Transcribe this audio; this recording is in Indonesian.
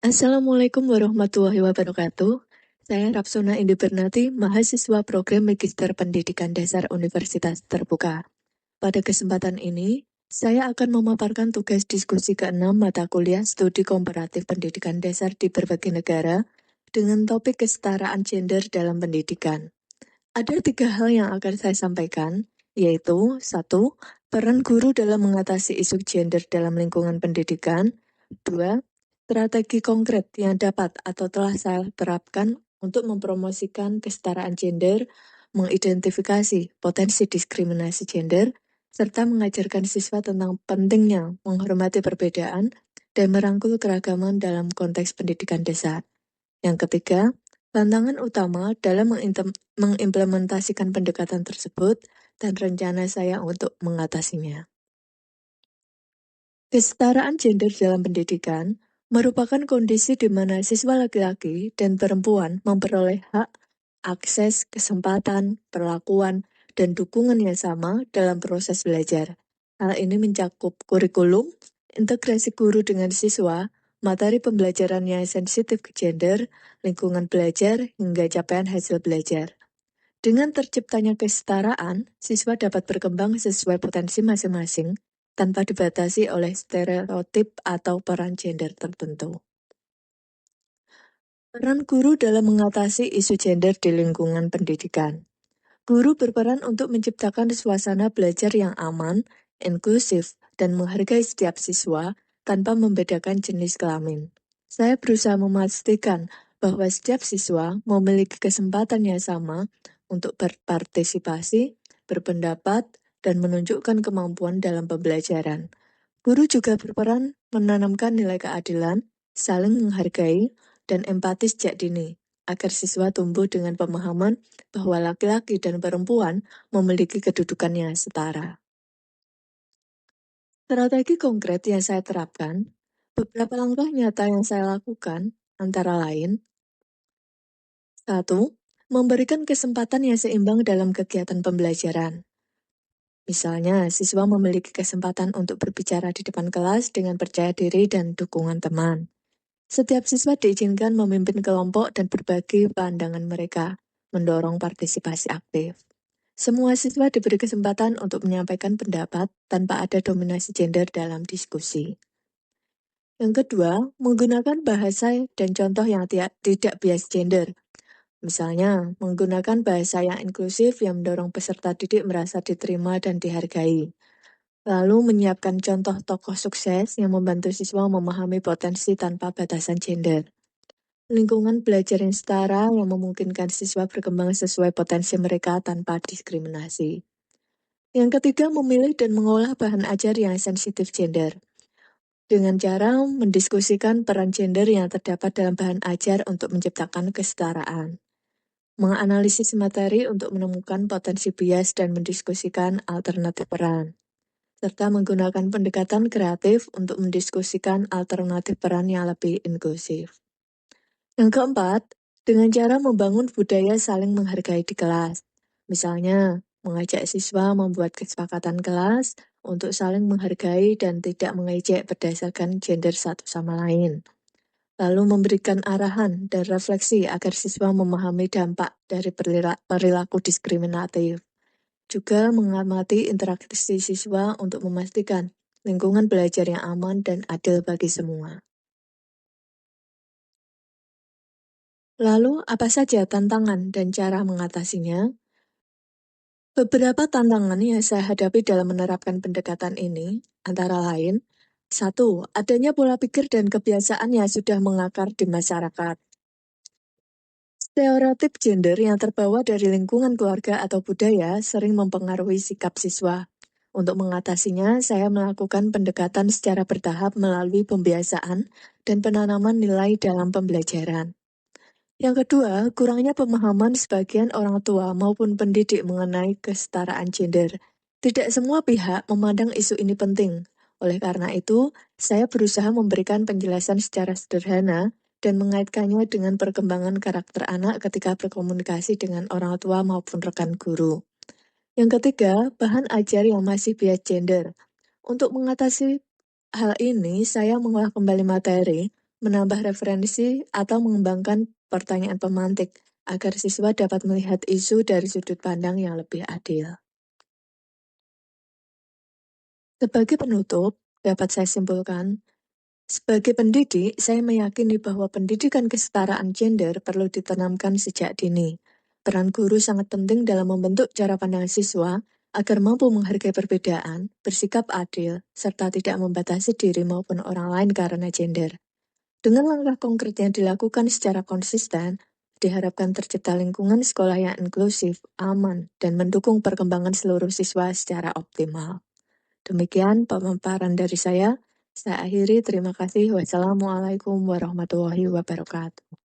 Assalamualaikum warahmatullahi wabarakatuh. Saya Rapsona Indi Bernati, mahasiswa program Magister Pendidikan Dasar Universitas Terbuka. Pada kesempatan ini, saya akan memaparkan tugas diskusi ke-6 mata kuliah Studi Komparatif Pendidikan Dasar di berbagai negara dengan topik kesetaraan gender dalam pendidikan. Ada 3 hal yang akan saya sampaikan, yaitu 1. Peran guru dalam mengatasi isu gender dalam lingkungan pendidikan. 2. Strategi konkret yang dapat atau telah saya terapkan untuk mempromosikan kesetaraan gender, mengidentifikasi potensi diskriminasi gender, serta mengajarkan siswa tentang pentingnya menghormati perbedaan dan merangkul keragaman dalam konteks pendidikan dasar. Yang ketiga, tantangan utama dalam mengimplementasikan pendekatan tersebut dan rencana saya untuk mengatasinya. Kesetaraan gender dalam pendidikan merupakan kondisi di mana siswa laki-laki dan perempuan memperoleh hak, akses, kesempatan, perlakuan, dan dukungan yang sama dalam proses belajar. Hal ini mencakup kurikulum, integrasi guru dengan siswa, materi pembelajaran yang sensitif ke gender, lingkungan belajar, hingga capaian hasil belajar. Dengan terciptanya kesetaraan, siswa dapat berkembang sesuai potensi masing-masing tanpa dibatasi oleh stereotip atau peran gender tertentu. Peran guru dalam mengatasi isu gender di lingkungan pendidikan. Guru berperan untuk menciptakan suasana belajar yang aman, inklusif, dan menghargai setiap siswa tanpa membedakan jenis kelamin. Saya berusaha memastikan bahwa setiap siswa memiliki kesempatan yang sama untuk berpartisipasi, berpendapat, dan menunjukkan kemampuan dalam pembelajaran. Guru juga berperan menanamkan nilai keadilan, saling menghargai, dan empati sejak dini, agar siswa tumbuh dengan pemahaman bahwa laki-laki dan perempuan memiliki kedudukan yang setara. Strategi konkret yang saya terapkan, beberapa langkah nyata yang saya lakukan, antara lain, 1. Memberikan kesempatan yang seimbang dalam kegiatan pembelajaran. Misalnya, siswa memiliki kesempatan untuk berbicara di depan kelas dengan percaya diri dan dukungan teman. Setiap siswa diizinkan memimpin kelompok dan berbagi pandangan mereka, mendorong partisipasi aktif. Semua siswa diberi kesempatan untuk menyampaikan pendapat tanpa ada dominasi gender dalam diskusi. Yang kedua, menggunakan bahasa dan contoh yang tidak bias gender. Misalnya, menggunakan bahasa yang inklusif yang mendorong peserta didik merasa diterima dan dihargai. Lalu menyiapkan contoh tokoh sukses yang membantu siswa memahami potensi tanpa batasan gender. Lingkungan belajar yang setara yang memungkinkan siswa berkembang sesuai potensi mereka tanpa diskriminasi. Yang ketiga, memilih dan mengolah bahan ajar yang sensitif gender. Dengan cara mendiskusikan peran gender yang terdapat dalam bahan ajar untuk menciptakan kesetaraan. Menganalisis materi untuk menemukan potensi bias dan mendiskusikan alternatif peran. Serta menggunakan pendekatan kreatif untuk mendiskusikan alternatif peran yang lebih inklusif. Yang keempat, dengan cara membangun budaya saling menghargai di kelas. Misalnya, mengajak siswa membuat kesepakatan kelas untuk saling menghargai dan tidak mengejek berdasarkan gender satu sama lain. Lalu memberikan arahan dan refleksi agar siswa memahami dampak dari perilaku diskriminatif. Juga mengamati interaksi siswa untuk memastikan lingkungan belajar yang aman dan adil bagi semua. Lalu, apa saja tantangan dan cara mengatasinya? Beberapa tantangan yang saya hadapi dalam menerapkan pendekatan ini, antara lain, 1. Adanya pola pikir dan kebiasaan yang sudah mengakar di masyarakat. Stereotip gender yang terbawa dari lingkungan keluarga atau budaya sering mempengaruhi sikap siswa. Untuk mengatasinya, saya melakukan pendekatan secara bertahap melalui pembiasaan dan penanaman nilai dalam pembelajaran. Yang kedua, kurangnya pemahaman sebagian orang tua maupun pendidik mengenai kesetaraan gender. Tidak semua pihak memandang isu ini penting. Oleh karena itu, saya berusaha memberikan penjelasan secara sederhana dan mengaitkannya dengan perkembangan karakter anak ketika berkomunikasi dengan orang tua maupun rekan guru. Yang ketiga, bahan ajar yang masih bias gender. Untuk mengatasi hal ini, saya mengolah kembali materi menambah referensi, atau mengembangkan pertanyaan pemantik agar siswa dapat melihat isu dari sudut pandang yang lebih adil. Sebagai penutup, dapat saya simpulkan, sebagai pendidik, saya meyakini bahwa pendidikan kesetaraan gender perlu ditanamkan sejak dini. Peran guru sangat penting dalam membentuk cara pandang siswa agar mampu menghargai perbedaan, bersikap adil, serta tidak membatasi diri maupun orang lain karena gender. Dengan langkah konkret yang dilakukan secara konsisten, diharapkan tercipta lingkungan sekolah yang inklusif, aman, dan mendukung perkembangan seluruh siswa secara optimal. Demikian pemaparan dari saya. Saya akhiri, terima kasih. Wassalamualaikum warahmatullahi wabarakatuh.